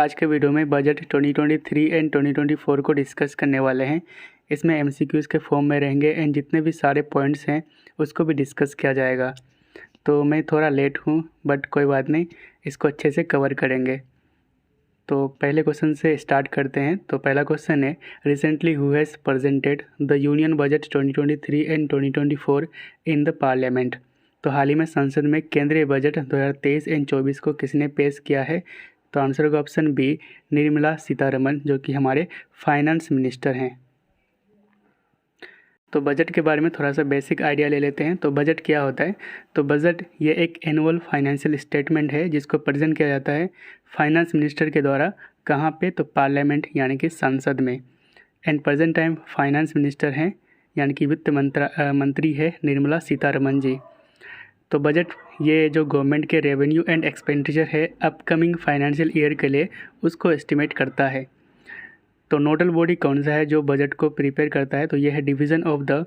आज के वीडियो में बजट 2023 एंड 2024 को डिस्कस करने वाले हैं। इसमें एमसीक्यूज़ के फॉर्म में रहेंगे एंड जितने भी सारे पॉइंट्स हैं उसको भी डिस्कस किया जाएगा। तो मैं थोड़ा लेट हूँ बट कोई बात नहीं, इसको अच्छे से कवर करेंगे। तो पहले क्वेश्चन से स्टार्ट करते हैं। तो पहला क्वेश्चन है, recently who has presented the union budget 2023 and 2024 in the parliament. तो हाल ही में संसद में केंद्रीय बजट 2023 एंड 24 को किसने पेश किया है? तो आंसर होगा ऑप्शन बी, निर्मला सीतारमण, जो कि हमारे फाइनेंस मिनिस्टर हैं। तो बजट के बारे में थोड़ा सा बेसिक आइडिया ले लेते हैं। तो बजट क्या होता है? तो बजट ये एक एनुअल फाइनेंशियल स्टेटमेंट है जिसको प्रेजेंट किया जाता है फाइनेंस मिनिस्टर के द्वारा। कहाँ पे? तो पार्लियामेंट यानी कि संसद में। And present time finance minister हैं यानी कि वित्त मंत्री है निर्मला सीतारमण जी। तो बजट ये जो गवर्नमेंट के रेवेन्यू एंड एक्सपेंडिचर है अपकमिंग फाइनेंशियल ईयर के लिए उसको एस्टिमेट करता है। तो नोडल बॉडी कौन सा है जो बजट को प्रिपेयर करता है? तो यह है division of the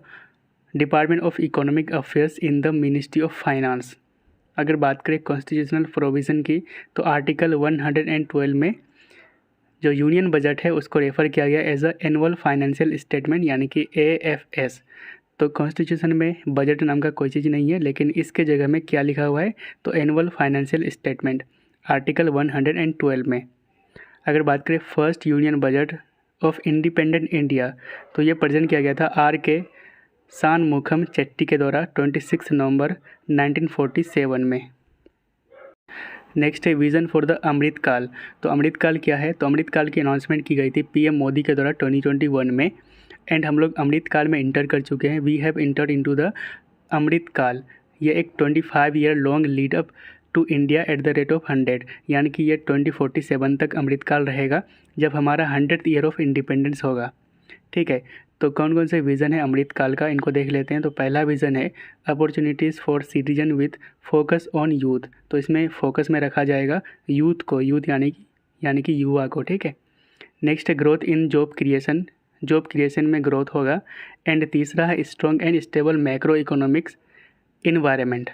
department of economic affairs in the ministry of finance. अगर बात करें कॉन्स्टिट्यूशनल प्रोविज़न की तो आर्टिकल 112 में जो यूनियन बजट है उसको रेफ़र किया गया as a annual financial statement यानी कि AFS। तो कॉन्स्टिट्यूशन में बजट नाम का कोई चीज़ नहीं है, लेकिन इसके जगह में क्या लिखा हुआ है? तो एनुअल फाइनेंशियल स्टेटमेंट आर्टिकल 112 में। अगर बात करें first union budget of independent India तो ये प्रेजेंट किया गया था RK शानमुखम चेट्टी के द्वारा 26 नवंबर 1947 में। नेक्स्ट है विज़न फॉर द अमृतकाल। तो अमृतकाल क्या है? तो अमृतकाल की अनाउंसमेंट की गई थी PM मोदी के द्वारा 2021 में। एंड हम लोग अमृतकाल में इंटर कर चुके हैं। We have entered into the Amritkaal. ये एक 25 year long lead up to India at the rate of 100, यानी कि ये 2047 तक अमृतकाल रहेगा जब हमारा 100th ईयर ऑफ इंडिपेंडेंस होगा। ठीक है, तो कौन कौन से विज़न है अमृतकाल का, इनको देख लेते हैं। तो पहला विज़न है opportunities for citizen with focus on youth. तो इसमें फोकस में रखा जाएगा यूथ को, यूथ यानी कि युवा को। ठीक है। नेक्स्ट है growth in job creation, job creation में ग्रोथ होगा। एंड तीसरा है strong and stable macro economics environment.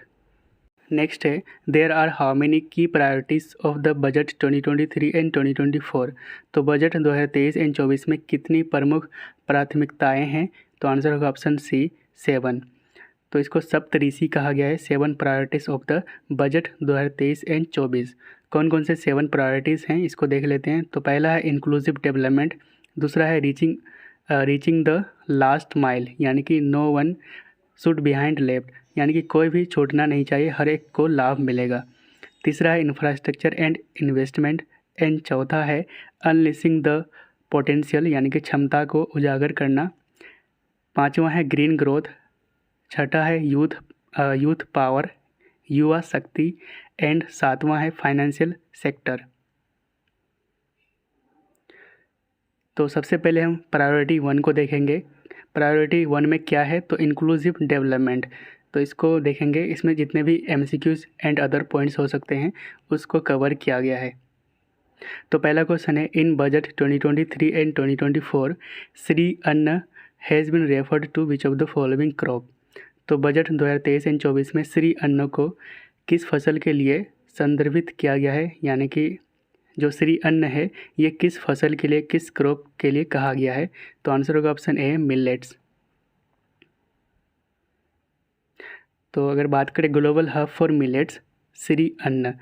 Next है देयर आर हाउ मेनी की priorities of the budget 2023 and 2024। तो बजट 2023 एंड 24 में कितनी प्रमुख प्राथमिकताएं हैं? तो आंसर होगा ऑप्शन सी, 7। तो इसको सप्तऋषि कहा गया है, 7 priorities of the budget 2023 and 24। कौन कौन से 7 प्रायोरिटीज़ हैं इसको देख लेते हैं। तो पहला है इंक्लूसिव डेवलपमेंट, दूसरा है रीचिंग द लास्ट माइल यानी कि no one should behind left, यानी कि कोई भी छूटना नहीं चाहिए, हर एक को लाभ मिलेगा। तीसरा है इंफ्रास्ट्रक्चर एंड इन्वेस्टमेंट। एंड चौथा है अनलिसिंग द पोटेंशियल यानी कि क्षमता को उजागर करना। पांचवा है ग्रीन ग्रोथ। छठा है यूथ पावर, युवा शक्ति। एंड सातवां है फाइनेंशियल सेक्टर। तो सबसे पहले हम प्रायोरिटी 1 को देखेंगे। प्रायोरिटी 1 में क्या है? तो इंक्लूसिव डेवलपमेंट। तो इसको देखेंगे, इसमें जितने भी MCQs एंड अदर पॉइंट्स हो सकते हैं उसको कवर किया गया है। तो पहला क्वेश्चन है in budget 2023 and 2024 Shri Anna has been referred to which of the following crop. तो बजट 2023 एंड 24 में श्री अन्न को किस फसल के लिए संदर्भित किया गया है, यानी कि जो श्री अन्न है ये किस फसल के लिए, किस क्रॉप के लिए कहा गया है? तो आंसर होगा ऑप्शन ए, मिलेट्स। तो अगर बात करें global hub for millets Shri अन्न,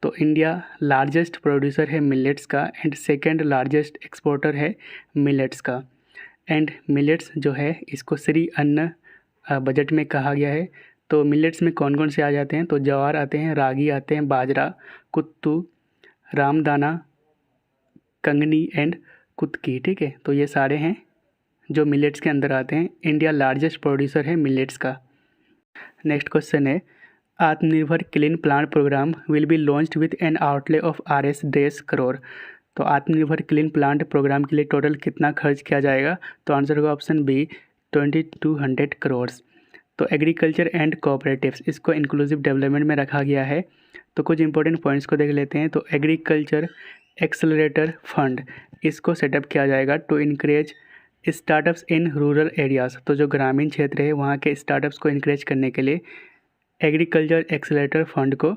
तो इंडिया लार्जेस्ट प्रोड्यूसर है मिलेट्स का एंड सेकेंड लार्जेस्ट एक्सपोर्टर है मिलेट्स का। एंड मिलेट्स जो है इसको श्री अन्न बजट में कहा गया है। तो मिलेट्स में कौन कौन से आ जाते हैं? तो ज्वार आते हैं, रागी आते हैं, बाजरा, कुत्तू, रामदाना, कंगनी एंड कुतकी। ठीक है, तो ये सारे हैं जो मिलेट्स के अंदर आते हैं। इंडिया लार्जेस्ट प्रोड्यूसर है मिलेट्स का। नेक्स्ट क्वेश्चन है Atmanirbhar clean plant programme will be launched with an outlay of Rs crore. तो आत्मनिर्भर क्लीन प्लांट प्रोग्राम के लिए टोटल कितना खर्च किया जाएगा? तो आंसर होगा ऑप्शन बी, 2200 करोड़। तो एग्रीकल्चर एंड कोऑपरेटिव्स इसको इंक्लूसिव डेवलपमेंट में रखा गया है। तो कुछ इंपॉर्टेंट पॉइंट्स को देख लेते हैं। तो एग्रीकल्चर एक्सेलरेटर फंड इसको सेटअप किया जाएगा to increase startups in rural areas. तो जो ग्रामीण क्षेत्र है वहाँ के स्टार्टअप्स को इनक्रेज करने के लिए एग्रीकल्चर एक्सेलरेटर फंड को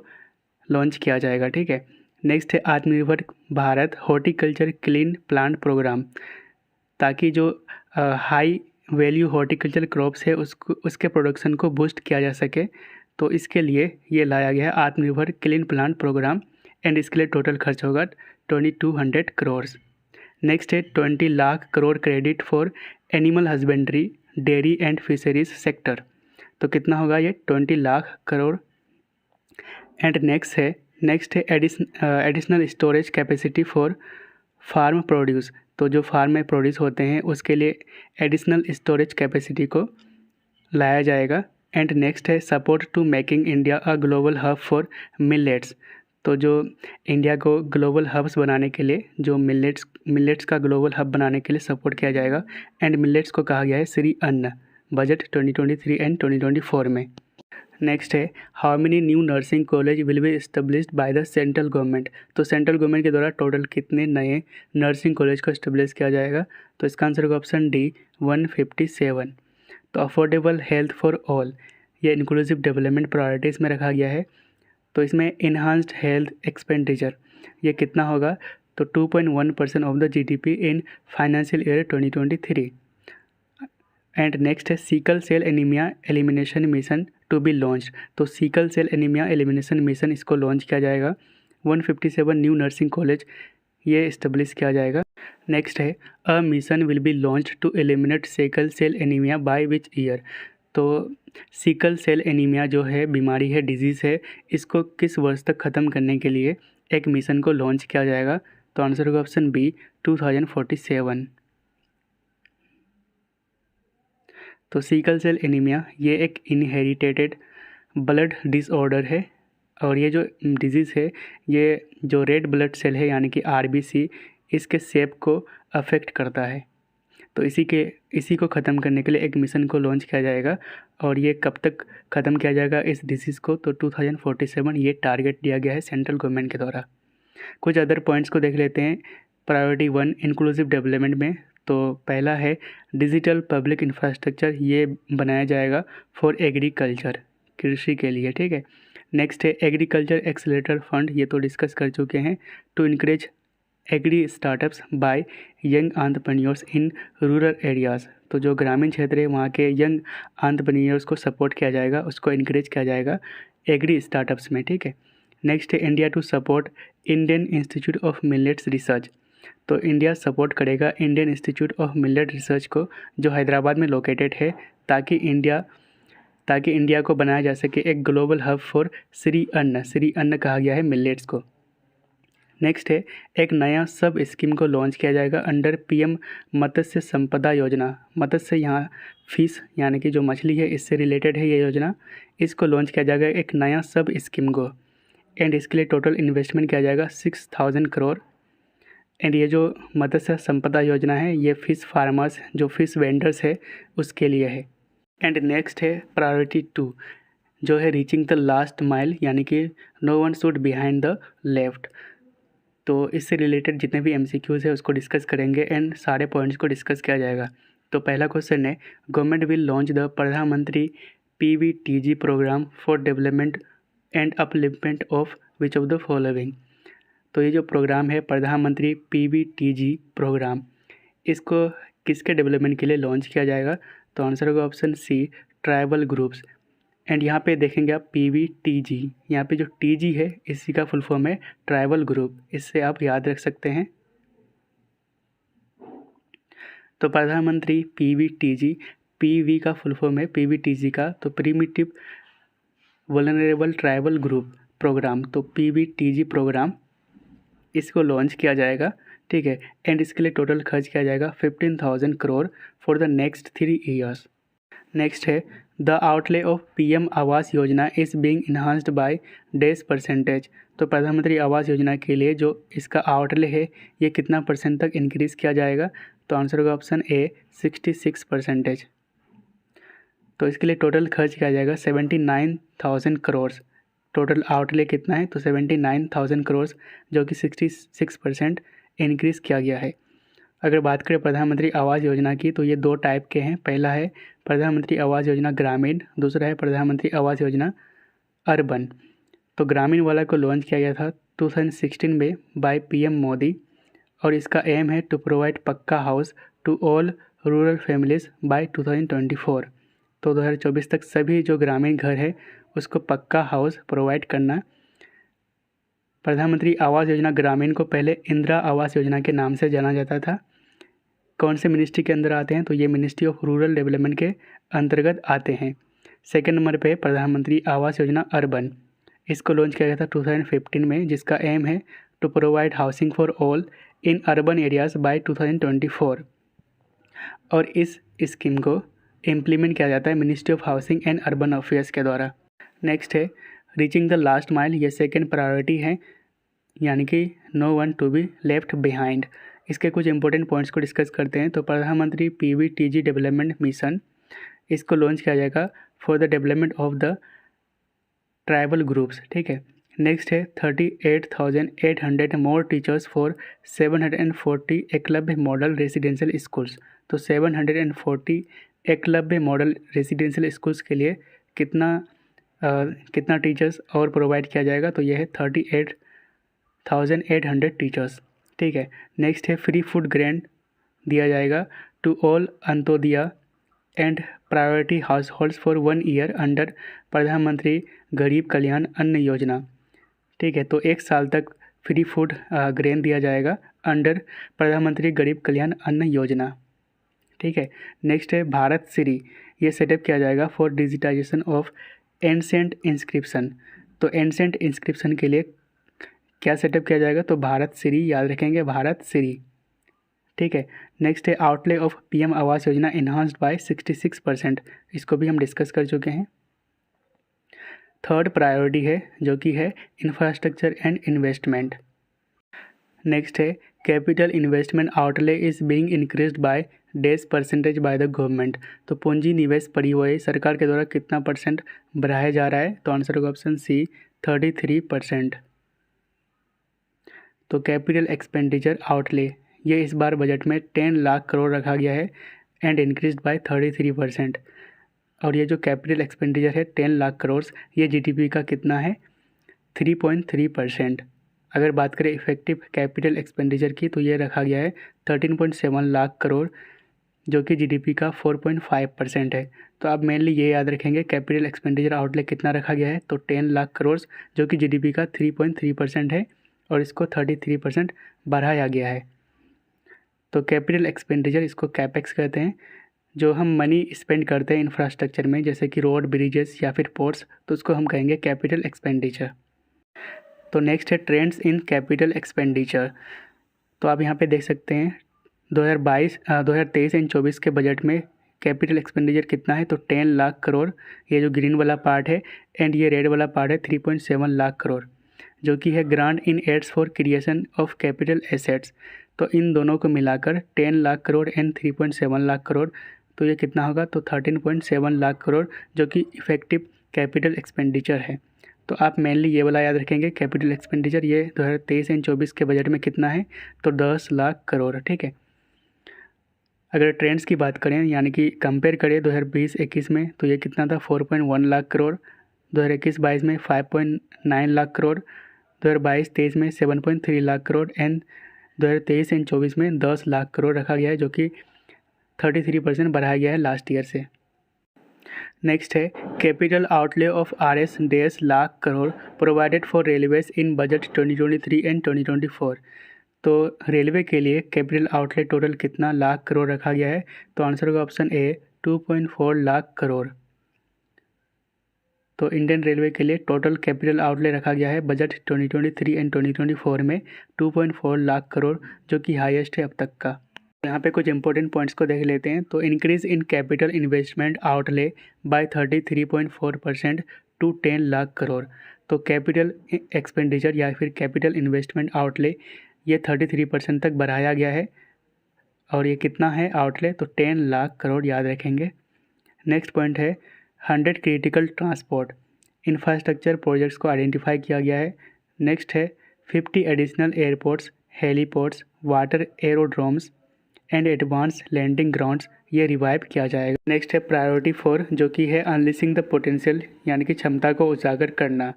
लॉन्च किया जाएगा। ठीक है। नेक्स्ट है Atmanirbhar Bharat horticulture clean plant programme, ताकि जो हाई वैल्यू हॉर्टिकल्चर क्रॉप्स है उसके प्रोडक्शन को बूस्ट किया जा सके, तो इसके लिए ये लाया गया है Atmanirbhar clean plant programme. And इसके लिए टोटल खर्च होगा 2200 करोड़। नेक्स्ट है 20 lakh crore credit for animal husbandry dairy and fisheries sector, तो कितना होगा ये 20 लाख करोड़। एंड नेक्स्ट है additional storage capacity for farm produce, तो जो फार्म में प्रोड्यूस होते हैं उसके लिए एडिशनल स्टोरेज कैपेसिटी को लाया जाएगा। एंड नेक्स्ट है support to making India a global hub for millets, तो जो इंडिया को ग्लोबल हब्स बनाने के लिए जो मिलेट्स का ग्लोबल हब बनाने के लिए सपोर्ट किया जाएगा। एंड मिलेट्स को कहा गया है श्री अन्न, बजट 2023 एंड 2024 में। नेक्स्ट है how many new nursing college will be established by the central government, तो सेंट्रल गवर्नमेंट के द्वारा टोटल कितने नए नर्सिंग कॉलेज को एस्टेब्लिश किया जाएगा, तो इसका आंसर होगा ऑप्शन डी 157। तो अफोर्डेबल हेल्थ फॉर ऑल, ये इंक्लूसिव डेवलपमेंट प्रायोरिटीज़ में रखा गया है, तो इसमें इन्हांस्ड हेल्थ एक्सपेंडिचर ये कितना होगा, तो 2.1% of the GDP in financial year 2023। And next है sickle cell anaemia elimination mission to be launch, तो sickle cell anaemia elimination mission इसको लॉन्च किया जाएगा। 157 न्यू नर्सिंग कॉलेज ये इस्टेब्लिश किया जाएगा। नेक्स्ट है a mission will be launch to eliminate sickle cell anaemia by which year, तो sickle cell anaemia जो है बीमारी है, डिजीज़ है, इसको किस वर्ष तक ख़त्म करने के लिए एक मिशन को लॉन्च किया जाएगा, तो आंसर होगा ऑप्शन बी 2047। तो सिकल सेल एनीमिया ये एक इनहेरिटेड ब्लड डिसऑर्डर है, और ये जो डिजीज़ है ये जो रेड ब्लड सेल है यानी कि आरबीसी इसके शेप को अफेक्ट करता है, तो इसी को ख़त्म करने के लिए एक मिशन को लॉन्च किया जाएगा। और ये कब तक ख़त्म किया जाएगा इस डिसीज़ को, तो 2047 ये टारगेट दिया गया है सेंट्रल गवर्नमेंट के द्वारा। कुछ अदर पॉइंट्स को देख लेते हैं प्रायोरिटी 1 इंक्लूसिव डेवलपमेंट में। तो पहला है डिजिटल पब्लिक इंफ्रास्ट्रक्चर, ये बनाया जाएगा फॉर एग्रीकल्चर, कृषि के लिए, ठीक है। नेक्स्ट है एग्रीकल्चर एक्सेलेरेटर फंड, ये तो डिस्कस कर चुके हैं, to encourage agri startups by young entrepreneurs in rural areas, तो जो ग्रामीण क्षेत्र है वहाँ के यंग एंटरप्रेन्योर्स को सपोर्ट किया जाएगा, उसको इनकरेज किया जाएगा एग्री स्टार्टअप्स में, ठीक है। नेक्स्ट है India to support Indian institute of millets research, तो इंडिया सपोर्ट करेगा Indian institute of millet research को जो हैदराबाद में लोकेटेड है, ताकि इंडिया को बनाया जा सके एक ग्लोबल हब फॉर श्री अन्न कहा गया है मिलेट्स को। नेक्स्ट है एक नया सब स्कीम को लॉन्च किया जाएगा अंडर पीएम मत्स्य संपदा योजना, मत्स्य यहाँ फिश यानी कि जो मछली है इससे रिलेटेड है ये योजना, इसको लॉन्च किया जाएगा एक नया सब स्कीम को। एंड इसके लिए टोटल इन्वेस्टमेंट किया जाएगा 6000 करोड़। एंड ये जो मत्स्य संपदा योजना है ये फ़िश फार्मर्स जो फ़िश वेंडर्स है उसके लिए है। एंड नेक्स्ट है प्रायोरिटी 2 जो है रीचिंग द लास्ट माइल, यानी कि no one should behind the left, तो इससे रिलेटेड जितने भी MCQs है उसको डिस्कस करेंगे एंड सारे पॉइंट्स को डिस्कस किया जाएगा। तो पहला क्वेश्चन है government will launch the Pradhan Mantri PVTG programme for development and upliftment of which of the following, तो ये जो प्रोग्राम है प्रधानमंत्री PVTG प्रोग्राम, इसको किसके डेवलपमेंट के लिए लॉन्च किया जाएगा, तो आंसर होगा option C tribal groups. And यहाँ पे देखेंगे आप PVTG, यहाँ पे जो TG है इसी का फुल फॉर्म है ट्राइबल ग्रुप, इससे आप याद रख सकते हैं। तो प्रधानमंत्री PVTG, PV का फुल फॉर्म है PVTG का, तो primitive vulnerable tribal group programme, तो PVTG प्रोग्राम इसको लॉन्च किया जाएगा, ठीक है। एंड इसके लिए टोटल खर्च किया जाएगा 15,000 crore for the next 3 years. Next है the outlay of PM Awas Yojana is being enhanced by dash %, तो प्रधानमंत्री आवास योजना के लिए जो इसका आउटले है ये कितना % तक इंक्रीज़ किया जाएगा, तो आंसर होगा ऑप्शन ए 66%। तो इसके लिए टोटल खर्च किया जाएगा 79,000 करोड़, टोटल आउटले कितना है, तो 79,000 करोड़ जो कि 66% इंक्रीज़ किया गया है। अगर बात करें प्रधानमंत्री आवास योजना की तो ये 2 टाइप के हैं, पहला है प्रधानमंत्री आवास योजना ग्रामीण, दूसरा है प्रधानमंत्री आवास योजना अर्बन। तो ग्रामीण वाला को लॉन्च किया गया था 2016 में बाय पीएम मोदी और इसका एम है to provide pucca house to all rural families by 2024। तो 2024 तक सभी जो ग्रामीण घर है उसको पक्का हाउस प्रोवाइड करना। प्रधानमंत्री आवास योजना ग्रामीण को पहले इंदिरा आवास योजना के नाम से जाना जाता था। कौन से मिनिस्ट्री के अंदर आते हैं? तो ये मिनिस्ट्री ऑफ रूरल डेवलपमेंट के अंतर्गत आते हैं। सेकंड नंबर पे प्रधानमंत्री आवास योजना अर्बन, इसको लॉन्च किया गया था 2015 में, जिसका एम है to provide housing for all in urban areas by 2024 और इस स्कीम को इम्प्लीमेंट किया जाता है ministry of housing and urban affairs के द्वारा। नेक्स्ट है रीचिंग द लास्ट माइल, ये सेकेंड प्रायोरिटी है, यानी कि no one to be left behind. इसके कुछ इंपॉर्टेंट पॉइंट्स को डिस्कस करते हैं। तो प्रधानमंत्री पीवीटीजी डेवलपमेंट मिशन, इसको लॉन्च किया जाएगा for the development of the tribal groups, ठीक है। नेक्स्ट है 38,800 more teachers for 740 Eklavya model residential schools. तो 740 एकलव्य मॉडल रेसिडेंशियल स्कूल्स के लिए कितना टीचर्स और प्रोवाइड किया जाएगा? तो यह है 38,800 टीचर्स, ठीक है। नेक्स्ट है फ्री फूड ग्रांट दिया जाएगा to all Antyodaya and priority household for 1 year under Pradhan Mantri Garib कल्याण अन्न योजना, ठीक है। तो 1 साल तक फ्री फूड ग्रेन दिया जाएगा अंडर प्रधानमंत्री गरीब कल्याण अन्न योजना, ठीक है। नेक्स्ट है भारत श्री, ये सेटअप किया जाएगा for digitisation of ancient inscription. तो एंसेंट इंस्क्रिप्शन के लिए क्या सेटअप किया जाएगा? तो भारत श्री, याद रखेंगे भारत श्री, ठीक है। नेक्स्ट है outlay of PM Awas Yojana enhanced bye 66%, इसको भी हम डिस्कस कर चुके हैं। थर्ड प्रायोरिटी है जो कि है इंफ्रास्ट्रक्चर एंड इन्वेस्टमेंट। नेक्स्ट है capital investment outlay is being increased by dash percentage by the government. तो पूंजी निवेश परिव्यय सरकार के द्वारा कितना % बढ़ाया जा रहा है? तो आंसर होगा ऑप्शन सी 33%। तो कैपिटल एक्सपेंडिचर आउटले ये इस बार बजट में 10 लाख करोड़ रखा गया है एंड इंक्रीज्ड बाय 33%। और ये जो कैपिटल एक्सपेंडिचर है 10 लाख करोड़, ये जीडीपी का कितना है? 3.3%। अगर बात करें इफेक्टिव कैपिटल एक्सपेंडिचर की तो ये रखा गया है 13.7 लाख करोड़, जो कि जीडीपी का 4.5% है। तो आप मेनली ये याद रखेंगे कैपिटल एक्सपेंडिचर आउटले कितना रखा गया है? तो 10 लाख करोड़, जो कि जीडीपी का 3.3% है और इसको 33% बढ़ाया गया है। तो कैपिटल एक्सपेंडिचर इसको कैपेक्स कहते हैं। जो हम मनी स्पेंड करते हैं इंफ्रास्ट्रक्चर में, जैसे कि रोड, ब्रिजेस या फिर पोर्ट्स, तो उसको हम कहेंगे कैपिटल एक्सपेंडिचर। तो नेक्स्ट है ट्रेंड्स इन कैपिटल एक्सपेंडिचर। तो आप यहाँ पे देख सकते हैं 2023 एंड 24 के बजट में कैपिटल एक्सपेंडिचर कितना है? तो 10 लाख करोड़, ये जो ग्रीन वाला पार्ट है, एंड ये रेड वाला पार्ट है 3.7 लाख करोड़, जो कि है grant in aids for creation of capital assets. तो इन दोनों को मिलाकर 10 लाख करोड़ एंड 3.7 लाख करोड़, तो ये कितना होगा? तो 13.7 लाख करोड़, जो कि इफेक्टिव कैपिटल एक्सपेंडिचर है। तो आप मेनली ये वाला याद रखेंगे कैपिटल एक्सपेंडिचर, ये 2023 एंड 24 के बजट में कितना है? तो 10 लाख करोड़, ठीक है। अगर ट्रेंड्स की बात करें, यानी कि कंपेयर करें 2020-21 में, तो ये कितना था? 4.1 लाख करोड़। 2021-22 में 5.9 लाख करोड़। 2022-23 में 7.3 लाख करोड़ एंड 2023 एंड 24 में 10 लाख करोड़ रखा गया है, जो कि 33% बढ़ाया गया है लास्ट ईयर से। नेक्स्ट है capital outlay of RS 10 lakh crore provided for railways in budget 2023 and 2024। तो रेलवे के लिए कैपिटल आउटले टोटल कितना लाख करोड़ रखा गया है? तो आंसर होगा ऑप्शन ए 2.4 लाख करोड़। तो इंडियन रेलवे के लिए टोटल कैपिटल आउटले रखा गया है बजट 2023 एंड 2024 में 2.4 लाख करोड़, जो कि हाईएस्ट है अब तक का। यहाँ पे कुछ इंपॉर्टेंट पॉइंट्स को देख लेते हैं। तो increase in capital investment outlay by 33.4% to 10 lakh crore. तो कैपिटल एक्सपेंडिचर या फिर कैपिटल इन्वेस्टमेंट आउटले ये 33% तक बढ़ाया गया है। और ये कितना है आउटले? तो 10 लाख करोड़, याद रखेंगे। नेक्स्ट पॉइंट है 100 क्रिटिकल ट्रांसपोर्ट इंफ्रास्ट्रक्चर प्रोजेक्ट्स को आइडेंटिफाई किया गया है। नेक्स्ट है 50 additional airports, heliports, water aerodromes and advance landing grounds ये रिवाइव किया जाएगा। नेक्स्ट है प्रायोरिटी 4, जो कि है अनलिशिंग द पोटेंशियल, यानी कि क्षमता को उजागर करना।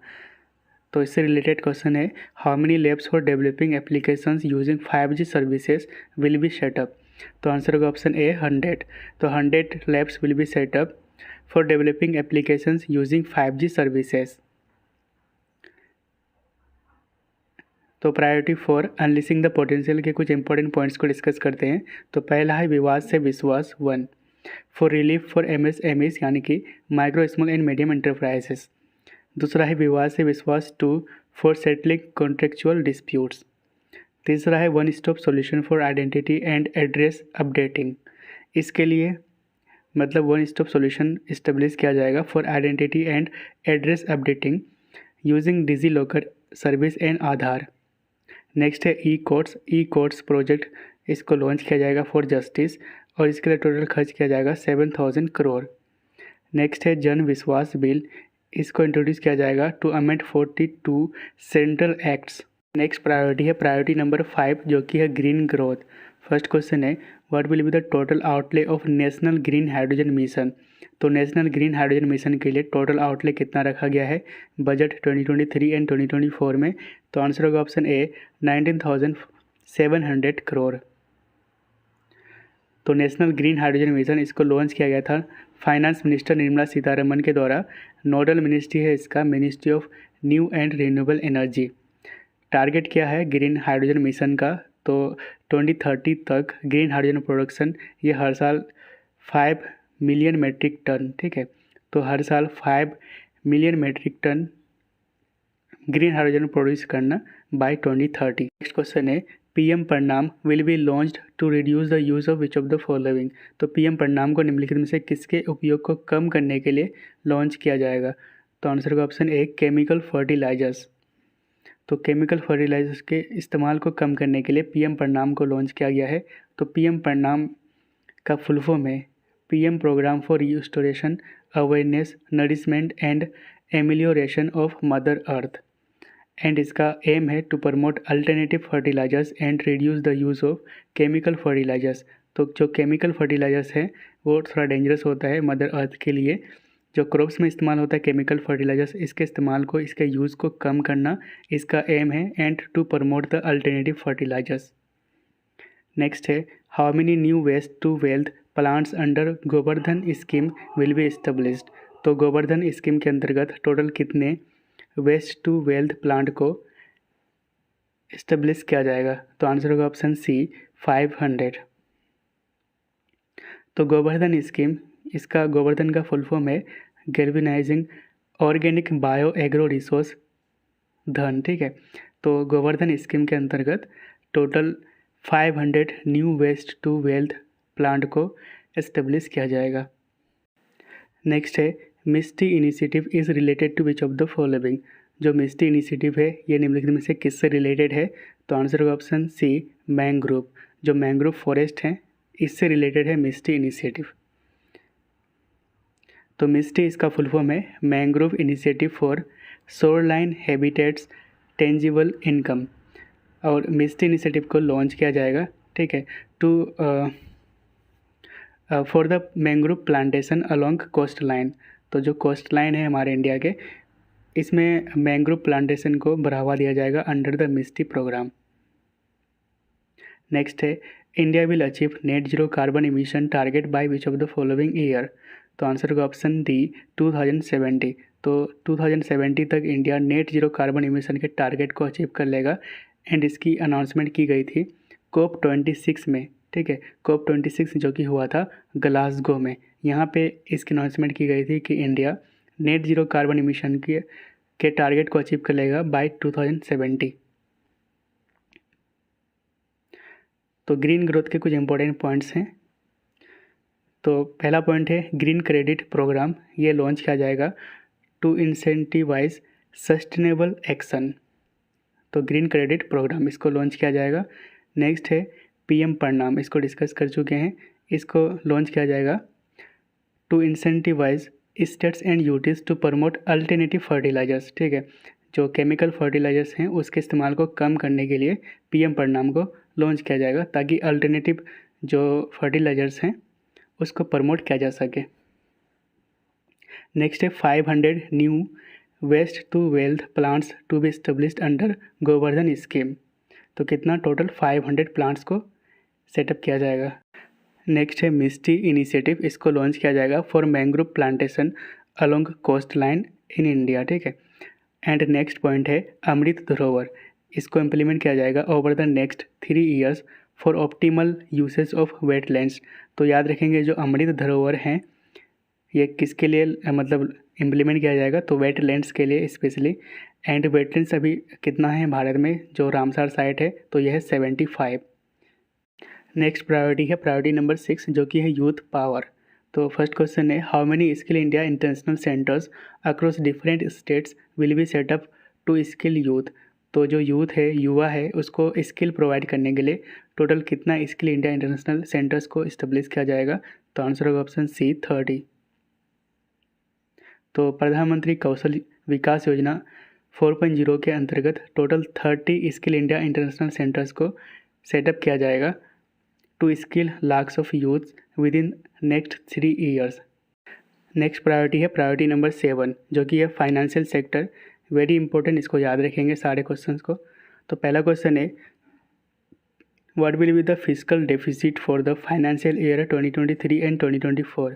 तो इससे रिलेटेड क्वेश्चन है, how many labs for developing applications using 5G services will be setup. तो आंसर होगा ऑप्शन ए 100। तो 100 labs will be setup for developing applications using 5G services. तो प्रायोरिटी फॉर अनलिसिंग द पोटेंशियल के कुछ important points को discuss करते हैं। तो पहला है विवाद से विश्वास 1, फॉर रिलीफ फॉर MSMEs यानी कि micro small and medium enterprises. दूसरा है विवाद से विश्वास 2, फॉर सेटलिंग कॉन्ट्रेक्चुअल डिस्प्यूट्स। तीसरा है one stop solution for identity and address updating. इसके लिए मतलब वन स्टॉप सॉल्यूशन इस्टेब्लिश किया जाएगा for identity and address updating using DigiLocker service and Aadhaar. Next है ई कोर्ट्स प्रोजेक्ट, इसको लॉन्च किया जाएगा फॉर जस्टिस और इसके लिए टोटल खर्च किया जाएगा 7,000 करोड़। नेक्स्ट है जन विश्वास बिल, इसको इंट्रोड्यूस किया जाएगा to amend 42 central acts. Next priority है प्रायोरिटी नंबर 5 जो कि है ग्रीन ग्रोथ। फर्स्ट क्वेश्चन है, what will be the total outlay of national green hydrogen mission. तो नेशनल ग्रीन हाइड्रोजन मिशन के लिए टोटल आउटले कितना रखा गया है बजट 2023 एंड 2024 में। तो आंसर होगा ऑप्शन ए 19,700 करोड़। तो नेशनल ग्रीन हाइड्रोजन मिशन इसको लॉन्च किया गया था फाइनेंस मिनिस्टर निर्मला सीतारमन के द्वारा। नोडल मिनिस्ट्री है इसका ministry of new and renewable energy. Target क्या है ग्रीन हाइड्रोजन मिशन का, तो 2030 तक ग्रीन हाइड्रोजन प्रोडक्शन ये हर साल 5 मिलियन मेट्रिक टन, ठीक है। तो हर साल 5 million metric tonne green hydrogen produce करना बाय 2030। नेक्स्ट क्वेश्चन है, PM Pranam will be launched to reduce the use of which of the following. तो PM प्रणाम को निम्नलिखित में से किसके उपयोग को कम करने के लिए लॉन्च किया जाएगा। तो आंसर का ऑप्शन ए केमिकल फर्टिलाइजर्स। तो केमिकल फर्टिलाइजर्स के इस्तेमाल को कम करने के लिए PM प्रणाम को लॉन्च किया गया है। तो PM प्रणाम का फुल फॉर्म है PM programme for restoration awareness nourishment and amelioration of mother earth. And इसका एम है to promote alternative fertilisers and reduce the use of chemical fertilisers. तो जो केमिकल फर्टिलाइजर्स है वो थोड़ा डेंजरस होता है मदर अर्थ के लिए। जो क्रॉप्स में इस्तेमाल होता है केमिकल फर्टिलाइजर्स, इसके इस्तेमाल को इसके यूज़ को कम करना इसका एम है and to promote the alternative fertilizers. Next है, how many new waste to wealth plants under Gobardhan scheme will be established. तो गोवर्धन स्कीम के अंतर्गत टोटल कितने वेस्ट टू वेल्थ प्लांट को इस्टेब्लिश किया जाएगा। तो आंसर होगा ऑप्शन सी 500। तो गोवर्धन स्कीम, इसका गोवर्धन का फुल फॉर्म है galvanizing organic bio agro resource dhan, ठीक है। तो गोवर्धन स्कीम के अंतर्गत total 500 new waste to wealth plant को इस्टेब्लिश किया जाएगा। नेक्स्ट है, मिस्टी initiative is related to which of the following. जो मिस्टी इनिशिएटिव है ये निम्नलिखित में से किससे रिलेटेड है। तो आंसर होगा ऑप्शन सी मैंग्रोव। जो मैंग्रोव फॉरेस्ट है इससे रिलेटेड है मिस्टी इनिशिएटिव। तो मिस्टी इसका फुल फॉर्म है mangrove initiative for shoreline habitats tangible income. और मिस्टी इनिशिएटिव को लॉन्च किया जाएगा, ठीक है, to for the mangrove plantation along coast line. तो जो कोस्ट लाइन है हमारे इंडिया के, इसमें मैंग्रोव प्लांटेशन को बढ़ावा दिया जाएगा under the MISHTI programme. Next है, India will achieve net zero carbon emission target by which of the following year. तो आंसर होगा ऑप्शन डी 2070। तो 2070 तक India net zero carbon emission के टारगेट को अचीव कर लेगा। एंड इसकी अनाउंसमेंट की गई थी COP26 में, ठीक है। COP26 जो कि हुआ था ग्लासगो में, यहाँ पे इसकी अनाउंसमेंट की गई थी कि India net zero carbon emission के टारगेट को अचीव कर लेगा बाय 2070। तो ग्रीन ग्रोथ के कुछ इंपॉर्टेंट पॉइंट्स हैं। तो पहला पॉइंट है ग्रीन क्रेडिट प्रोग्राम, ये लॉन्च किया जाएगा टू इंसेंटिवाइज सस्टेनेबल एक्शन। तो ग्रीन क्रेडिट प्रोग्राम इसको लॉन्च किया जाएगा। नेक्स्ट है PM प्रणाम, इसको डिस्कस कर चुके हैं, इसको लॉन्च किया जाएगा to incentivise states and UTs to promote alternative fertilisers, ठीक है। जो केमिकल फर्टिलाइजर्स हैं उसके इस्तेमाल को कम करने के लिए PM प्रणाम को लॉन्च किया जाएगा ताकि अल्टरनेटिव जो फर्टिलाइजर्स हैं उसको प्रमोट किया जा सके। नेक्स्ट है 500 new waste to wealth plants to be established under Gobardhan scheme. तो कितना टोटल 500 प्लांट्स को सेटअप किया जाएगा। नेक्स्ट है मिस्टी इनिशिएटिव, इसको लॉन्च किया जाएगा for mangrove plantation along coast line in India, ठीक है। एंड नेक्स्ट पॉइंट है अमृत धरोवर, इसको इम्प्लीमेंट किया जाएगा over the next 3 years for optimal usage of wetlands. तो याद रखेंगे जो अमृत धरोवर हैं ये किसके लिए मतलब इम्प्लीमेंट किया जाएगा, तो वेटलैंड्स के लिए स्पेशली। एंड वेटलैंड्स अभी कितना है भारत में, जो रामसर साइट है तो यह है 75। नेक्स्ट प्रायोरिटी है प्रायोरिटी नंबर 6 जो कि है यूथ पावर। तो फर्स्ट क्वेश्चन है how many skill India international centres across different states will be setup to skill youth. तो जो यूथ है, युवा है, उसको स्किल प्रोवाइड करने के लिए टोटल कितना स्किल इंडिया इंटरनेशनल सेंटर्स को इस्टेब्लिश किया जाएगा। तो आंसर होगा ऑप्शन सी 30। तो प्रधानमंत्री कौशल विकास योजना 4.0 के अंतर्गत total 30 skill India international centres को सेटअप किया जाएगा to skill lakhs of youth within next 3 years. Next priority है प्रायोरिटी नंबर 7 जो कि है फाइनेंशियल सेक्टर। वेरी इंपॉर्टेंट, इसको याद रखेंगे सारे क्वेश्चंस को। तो पहला क्वेश्चन है what will be the physical deficit for the financial year 2023 and 2024।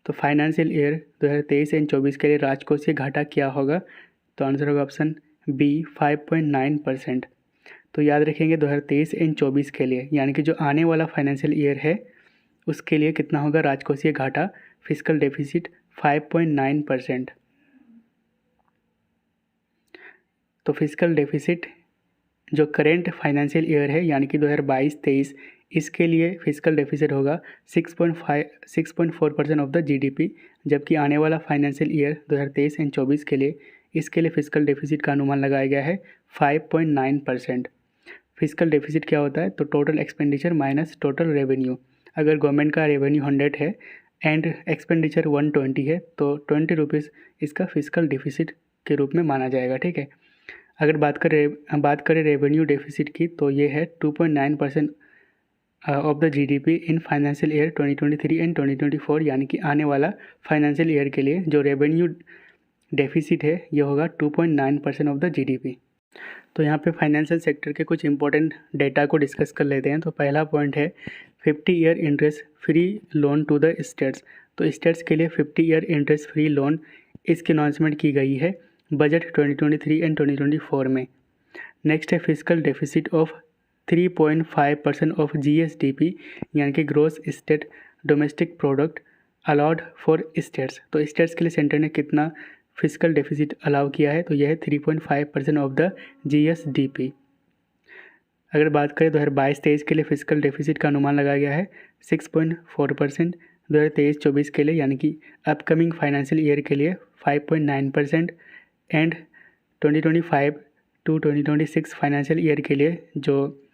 तो फाइनेंशियल ईयर 2023 एंड 24 के लिए राजकोषीय घाटा क्या होगा। तो आंसर होगा ऑप्शन बी 5.9%। तो याद रखेंगे 2023 एंड 24 के लिए, यानी कि जो आने वाला फाइनेंशियल ईयर है उसके लिए कितना होगा राजकोषीय घाटा, फिजिकल डेफिसिट 5.9%। तो फिजिकल डेफिसिट जो करेंट फाइनेंशियल ईयर है यानी कि 2022-23 इसके लिए फिजिकल डेफिसिट होगा 6.4% ऑफ द जीडीपी, जबकि आने वाला फाइनेंशियल ईयर 2023 एंड 24 के लिए इसके लिए फिजिकल डेफिसिट का अनुमान लगाया गया है 5.9%। फिजिकल डेफिसिट क्या होता है, तो total expenditure minus total revenue. अगर गवर्नमेंट का रेवेन्यू 100 है एंड एक्सपेंडिचर 120 है तो 20 रुपीज़ इसका फिजिकल डेफिसिट के रूप में माना जाएगा, ठीक है। अगर बात करें रेवेन्यू डेफिसिट की तो ये है 2.9% of the GDP in financial year 2023 and 2024, यानी कि आने वाला फाइनेंशियल ईयर के लिए जो रेवेन्यू डेफिसिट है ये होगा 2.9% ऑफ द जीडीपी। तो यहाँ पे फाइनेंशियल सेक्टर के कुछ इंपॉर्टेंट डेटा को डिस्कस कर लेते हैं। तो पहला पॉइंट है 50 year interest free loan to the states. तो स्टेट्स के लिए 50 ईयर इंटरेस्ट फ्री लोन इसकी अनाउंसमेंट की गई है बजट 2023 एंड 2024 में। नेक्स्ट है physical deficit of 3.5% of GSDP, यानी कि gross state domestic product allowed for states. तो स्टेट्स के लिए सेंटर ने कितना फिजिकल डेफिसिट अलाउ किया है, तो यह है 3.5% ऑफ द जीएसडीपी। अगर बात करें 2022-23 के लिए फिजिकल डेफिसिट का अनुमान लगाया गया है 6.4%, 2023-24 के लिए यानी कि अपकमिंग फाइनेंशियल ईयर के लिए 5.9% एंड 2025 टू 2026 फाइनेंशियल ईयर के लिए जो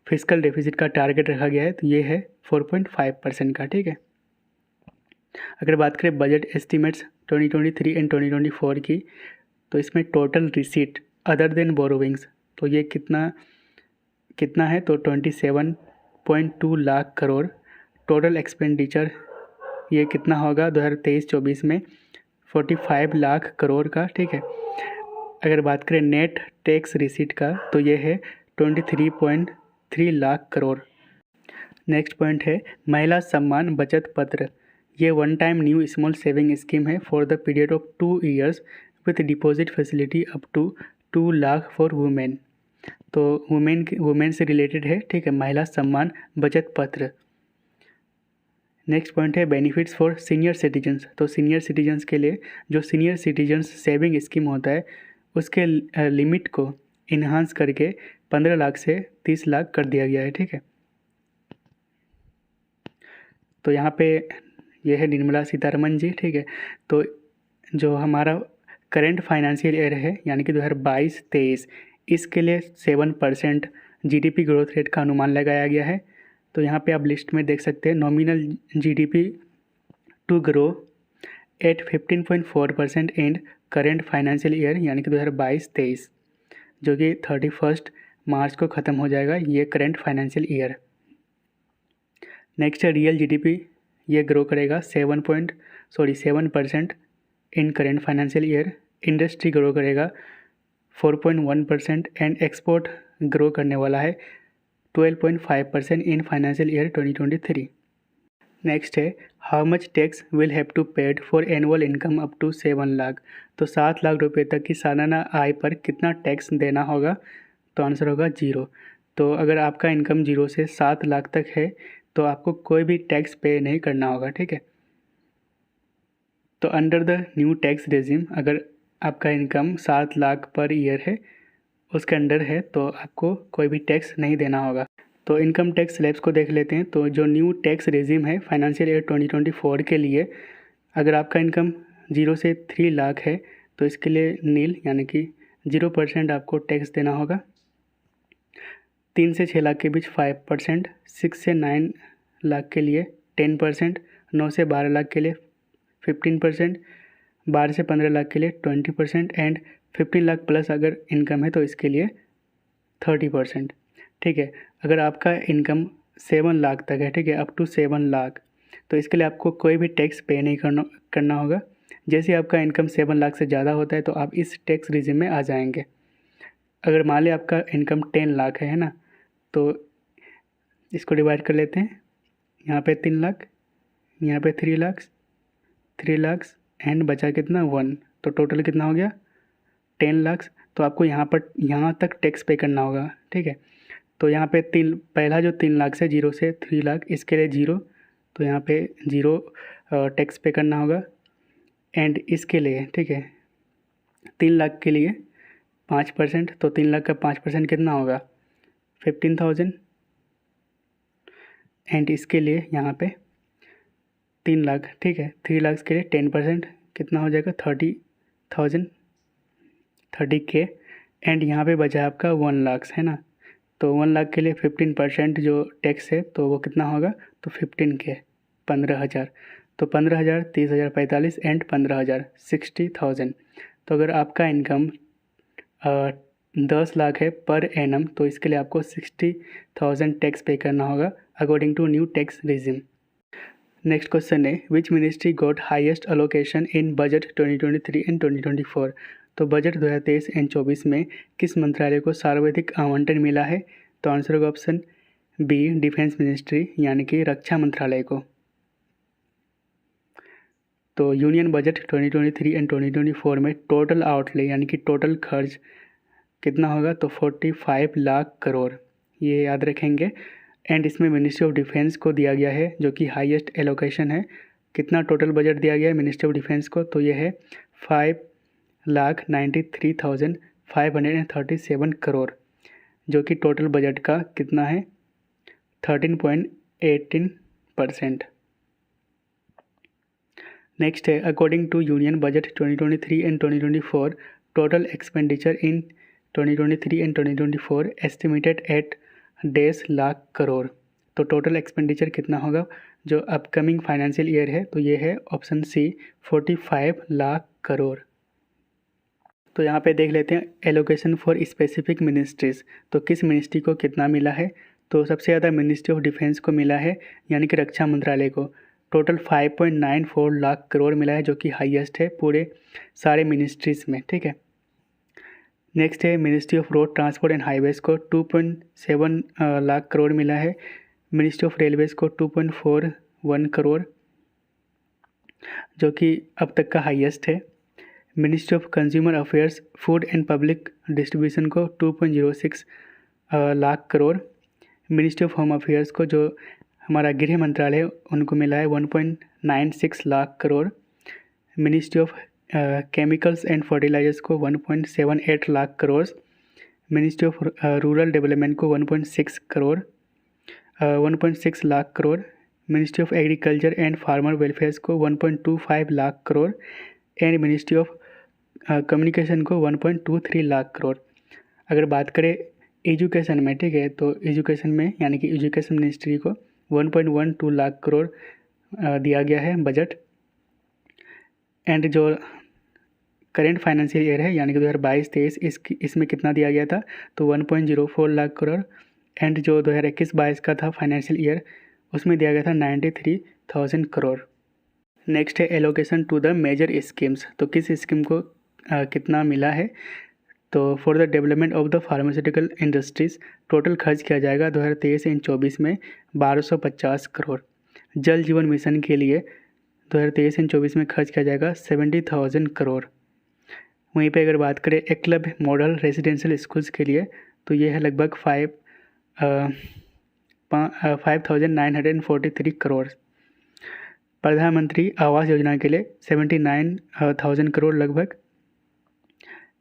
फिजिकल डेफिसिट का टारगेट रखा गया है तो ये है 4.5% का, ठीक है। अगर बात करें बजट एस्टिमेट्स 2023 एंड 2024 की, तो इसमें total receipt other than borrowings तो ये कितना है, तो 27.2 लाख करोड़। टोटल एक्सपेंडिचर ये कितना होगा 2023-24 में 45 लाख करोड़ का, ठीक है। अगर बात करें नेट टैक्स रिसीट का तो ये है 23.3 लाख करोड़। नेक्स्ट पॉइंट है महिला सम्मान बचत पत्र। ये one time new small saving scheme है for the period of 2 years with deposit facility up to 2 lakh for women. तो वुमेन से रिलेटेड है, ठीक है, महिला सम्मान बचत पत्र। नेक्स्ट पॉइंट है बेनिफिट्स फॉर सीनियर सिटीजन्स। तो सीनियर सिटीजन्स के लिए जो सीनियर सिटीजन्स सेविंग स्कीम होता है उसके लिमिट को इन्हांस करके 15 लाख से 30 लाख कर दिया गया है, ठीक है। तो यहाँ पे ये है निर्मला सीतारमन जी, ठीक है। तो जो हमारा करेंट फाइनेंशियल ईयर है यानी कि 2022-23 इसके लिए 7% जीडीपी ग्रोथ रेट का अनुमान लगाया गया है। तो यहाँ पे आप लिस्ट में देख सकते हैं nominal GDP to grow at 15.4% and current financial year यानी कि 2022-23 जो कि 31 मार्च को ख़त्म हो जाएगा ये करेंट फाइनेंशियल ईयर। नेक्स्ट है रियल जीडीपी, ये ग्रो करेगा 7% in current financial year industry grow करेगा 4.1% एंड एक्सपोर्ट ग्रो करने वाला है 12.5% इन फाइनेंशियल ईयर 2023। नेक्स्ट है how much tax will have to paid for annual income up to 7 lakh. तो 7 लाख रुपए तक की सालाना आय पर कितना टैक्स देना होगा? तो आंसर होगा 0। तो अगर आपका इनकम 0 से 7 लाख तक है तो आपको कोई भी टैक्स पे नहीं करना होगा, ठीक है। तो under the new tax regime अगर आपका इनकम 7 लाख पर ईयर है, उसके अंडर है, तो आपको कोई भी टैक्स नहीं देना होगा। तो इनकम टैक्स स्लैब्स को देख लेते हैं। तो जो न्यू टैक्स रेजिम है फाइनेंशियल ईयर 2024 के लिए, अगर आपका इनकम 0 से 3 लाख है तो इसके लिए नील यानी कि 0% आपको टैक्स देना होगा। 3 से 6 लाख के बीच 5%, 6 से 9 लाख के लिए 10%, 9 से 12 लाख के लिए 15%, 12 से 15 लाख के लिए 20% एंड 15 लाख प्लस अगर इनकम है तो इसके लिए 30%, ठीक है। अगर आपका इनकम 7 लाख तक है, ठीक है, अप टू 7 लाख, तो इसके लिए आपको कोई भी टैक्स पे नहीं करना होगा। जैसे आपका इनकम 7 लाख से ज़्यादा होता है तो आप इस टैक्स रिजिम में आ जाएंगे। अगर मान लें आपका इनकम 10 लाख है ना, तो इसको डिवाइड कर लेते हैं। यहाँ पे 3 लाख, यहाँ पे 3 लाख एंड बचा कितना 1, तो टोटल कितना हो गया 10 लाख। तो आपको यहाँ तक टैक्स पे करना होगा, ठीक है। तो यहाँ पे पहला जो 3 लाख से 0 से 3 लाख इसके लिए 0, तो यहाँ पे 0 टैक्स पे करना होगा। एंड इसके लिए, ठीक है, 3 लाख के लिए 5%, तो 3 लाख का 5% कितना होगा 15,000। एंड इसके लिए यहाँ पे 3 लाख, ठीक है, 3 लाख के लिए 10% कितना हो जाएगा 30,000, 30K। एंड यहाँ पे बचा आपका 1 लाख है ना, तो 1 लाख के लिए 15% जो टैक्स है तो वो कितना होगा, तो 15K 15,000, तो 15,000, 30,000, 45 एंड 15,000 60,000। तो अगर आपका इनकम 10 लाख है पर एनम तो इसके लिए आपको 60,000 टैक्स पे करना होगा according to new tax regime. Next question है which ministry got highest allocation in budget 2023 and 2024। तो बजट 2023 एंड 24 में किस मंत्रालय को सर्वाधिक आवंटन मिला है? तो आंसर होगा ऑप्शन बी डिफेंस मिनिस्ट्री यानी कि रक्षा मंत्रालय को। तो यूनियन बजट 2023 एंड 2024 में टोटल आउटले यानी कि टोटल खर्च कितना होगा, तो 45 लाख करोड़, ये याद रखेंगे। एंड इसमें मिनिस्ट्री ऑफ डिफेंस को दिया गया है जो कि हाईएस्ट एलोकेशन है। कितना टोटल बजट दिया गया है मिनिस्ट्री ऑफ डिफेंस को, तो ये है 5,93,537 करोड़, जो कि टोटल बजट का कितना है 13.18%। नेक्स्ट है according to union budget 2023 and 2024 total expenditure in 2023 and 2024 estimated at 10 lakh crore. तो टोटल एक्सपेंडिचर कितना होगा जो अपकमिंग फाइनेंशियल ईयर है, तो ये है ऑप्शन सी 45 लाख करोड़। तो यहाँ पे देख लेते हैं एलोकेशन फॉर स्पेसिफिक मिनिस्ट्रीज़, तो किस मिनिस्ट्री को कितना मिला है। तो सबसे ज़्यादा मिनिस्ट्री ऑफ डिफेंस को मिला है यानी कि रक्षा मंत्रालय को, टोटल 5.94 लाख करोड़ मिला है जो कि हाईएस्ट है पूरे सारे मिनिस्ट्रीज़ में, ठीक है। नेक्स्ट है ministry of road transport and highways को 2.7 लाख करोड़ मिला है। मिनिस्ट्री ऑफ रेलवेज़ को 2.41 करोड़ जो कि अब तक का हाईएस्ट है। Ministry of consumer affairs food and public distribution को 2.06 lakh crore. Ministry of home affairs को जो हमारा गृह मंत्रालय है उनको मिला है 1.96 lakh crore. Ministry of chemicals and fertilisers को 1.78 lakh crore. Ministry of rural development को 1.6 lakh crore. Ministry of agriculture and farmer welfares को 1.25 lakh crore and ministry of communication को 1.23 लाख करोड़। अगर बात करें एजुकेशन में, ठीक है, तो एजुकेशन में यानी कि एजुकेशन मिनिस्ट्री को 1.12 लाख करोड़ दिया गया है बजट। एंड जो करेंट फाइनेंशियल ईयर है यानी कि 2022-23 इसमें कितना दिया गया था, तो 1.04 लाख करोड़। एंड जो 2021-22 का था फाइनेंशियल ईयर उसमें दिया गया था 93,000 करोड़। नेक्स्ट है allocation to the major schemes, तो किस स्कीम को कितना मिला है। तो for the development of the pharmaceutical industries total खर्च किया जाएगा 2023-24 में 1250 करोड़। जल जीवन मिशन के लिए 2023-24 में खर्च किया जाएगा 70,000 करोड़। वहीं पे अगर बात करें एकलव्य मॉडल रेजिडेंशियल स्कूल्स के लिए तो ये है लगभग 5,943 करोड़। प्रधानमंत्री आवास योजना के लिए 79,000 करोड़ लगभग।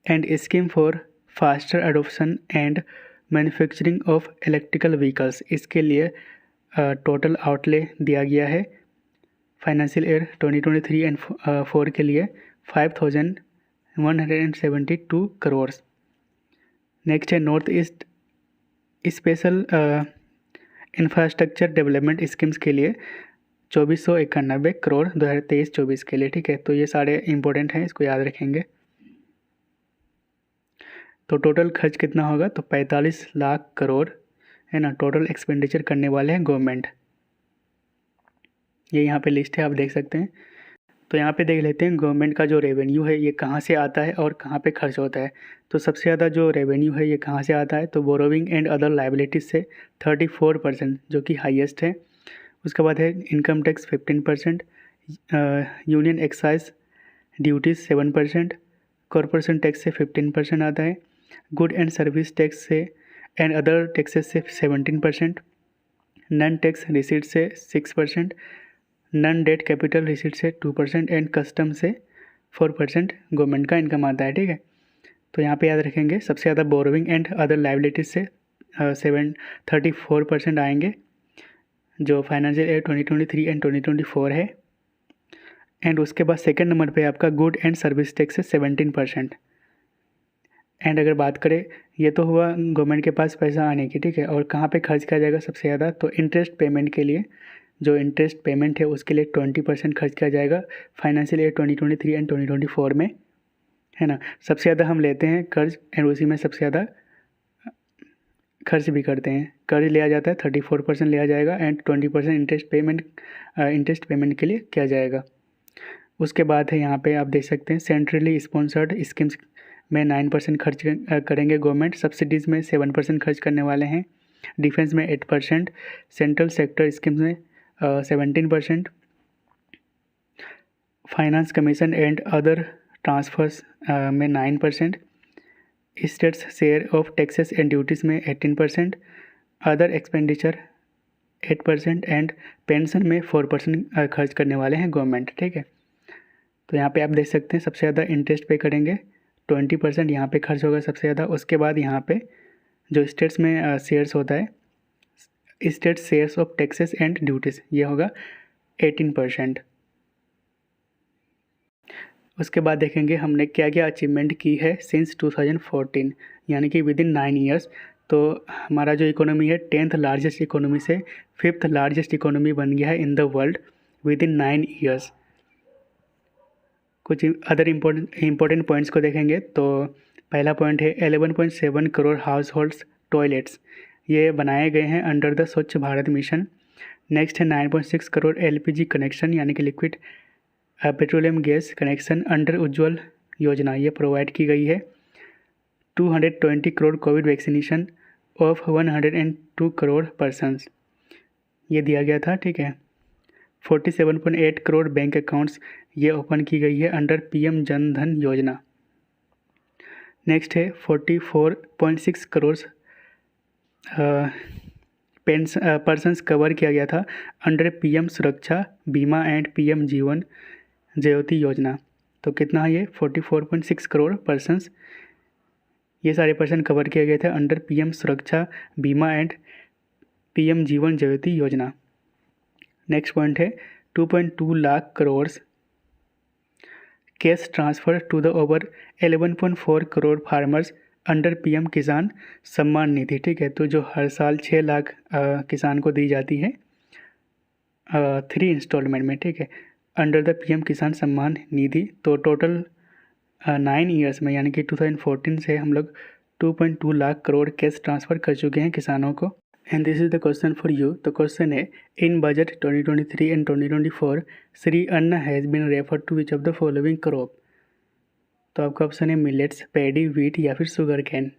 And scheme for faster adoption and manufacturing of electrical vehicles, इसके लिए टोटल आउटले दिया गया है फाइनेंशियल ईयर 2023 एंड 4 के लिए 5,172 करोड़। नेक्स्ट है north east special infrastructure development schemes के लिए 2491 करोड़ 2023-24 के लिए। ठीक है, तो ये सारे इंपॉर्टेंट हैं, इसको याद रखेंगे। तो टोटल खर्च कितना होगा, तो 45 लाख करोड़ है ना, टोटल एक्सपेंडिचर करने वाले हैं गवर्नमेंट। ये यहाँ पे लिस्ट है, आप देख सकते हैं। तो यहाँ पे देख लेते हैं गवर्नमेंट का जो रेवेन्यू है ये कहाँ से आता है और कहाँ पे खर्च होता है। तो सबसे ज़्यादा जो रेवेन्यू है ये कहाँ से आता है, तो बोरोविंग एंड अदर लाइबिलिटीज़ से 34%, जो कि हाईएस्ट है। उसके बाद है income tax 15%, union excise duties 7%, corporation tax से 15% आता है, गुड एंड सर्विस टैक्स से एंड अदर टैक्सेस से 17%, नॉन टैक्स रिसीट से 6%, नॉन डेट कैपिटल रिसीट से 2% एंड कस्टम से 4% गवर्नमेंट का इनकम आता है। ठीक है, तो यहाँ पे याद रखेंगे सबसे ज़्यादा बोरोविंग एंड अदर लाइबिलिटीज से 34% आएंगे, जो फाइनेंशियल ईयर 2023 एंड 2024 है। एंड उसके बाद सेकंड नंबर पे आपका गुड एंड सर्विस टैक्स से 17%। एंड अगर बात करें, ये तो हुआ गवर्नमेंट के पास पैसा आने की। ठीक है, और कहाँ पे खर्च किया जाएगा सबसे ज़्यादा, तो इंटरेस्ट पेमेंट के लिए, जो इंटरेस्ट पेमेंट है उसके लिए 20% खर्च किया जाएगा फाइनेंशियल ईयर 2023 एंड 2024 में, है ना। सबसे ज़्यादा हम लेते हैं कर्ज एंड उसी में सबसे ज़्यादा खर्च भी करते हैं। कर्ज लिया जाता है 34% लिया जाएगा एंड 20% इंटरेस्ट पेमेंट के लिए किया जाएगा। उसके बाद है यहाँ पे आप देख सकते हैं सेंट्रली स्पॉन्सर्ड स्कीम्स में 9% खर्च करेंगे गवर्नमेंट, सब्सिडीज़ में 7% खर्च करने वाले हैं, डिफेंस में 8%, सेंट्रल सेक्टर स्कीम्स में 17%, finance commission and other transfers में 9%, states share of taxes and duties में 18%, अदर एक्सपेंडिचर 8% एंड पेंशन में 4% खर्च करने वाले हैं गवर्नमेंट। ठीक है, तो यहाँ पे आप देख सकते हैं सबसे ज़्यादा इंटरेस्ट पे करेंगे 20%, यहाँ पे खर्च होगा सबसे ज़्यादा। उसके बाद यहाँ पे जो स्टेट्स में शेयर्स होता है, state shares of taxes and duties, ये होगा 18%। उसके बाद देखेंगे हमने क्या क्या अचीवमेंट की है सिंस 2014, यानी कि विद इन 9 ईयर्स। तो हमारा जो इकोनॉमी है 10th लार्जेस्ट इकोनॉमी से 5th लार्जेस्ट इकोनॉमी बन गया है in the world with in 9 years. कुछ अदर इम्पोर्टेंट पॉइंट्स को देखेंगे तो पहला पॉइंट है 11.7 करोड़ हाउस होल्ड्स टॉयलेट्स, ये बनाए गए हैं अंडर द स्वच्छ भारत मिशन। नेक्स्ट है 9.6 करोड़ LPG कनेक्शन, यानी कि liquid petroleum gas connection under Ujjwal Yojana, ये प्रोवाइड की गई है। 220 crore Covid vaccination of 102 crore persons, ये दिया गया था। ठीक है, 47.8 करोड़ बैंक अकाउंट्स ये ओपन की गई है अंडर PM जन धन योजना। नेक्स्ट है 44.6 करोड़ पर्सनस कवर किया गया था अंडर PM सुरक्षा बीमा एंड PM जीवन ज्योति योजना। तो कितना है ये 44.6 करोड़ पर्सनस, ये सारे पर्सन कवर किए गए थे अंडर PM सुरक्षा बीमा एंड PM जीवन ज्योति योजना। नेक्स्ट पॉइंट है 2.2 lakh crore cash transfer to the over 11.4 crore farmers under PM Kisan Samman Nidhi. ठीक है, तो जो हर साल 6 लाख किसान को दी जाती है 3 इंस्टॉलमेंट में। ठीक है, under the PM Kisan Samman Nidhi. तो टोटल 9 ईयर्स में, यानी कि 2014 से हम लोग 2.2 लाख करोड़ कैश ट्रांसफ़र कर चुके हैं किसानों को। And this is the question for you. तो क्वेश्चन है in budget 2023 and 2024 Shri Anna has been refer to which of the following crop. तो आपका ऑप्शन है मिलेट्स, पैडी, व्हीट या फिर शुगर कैन।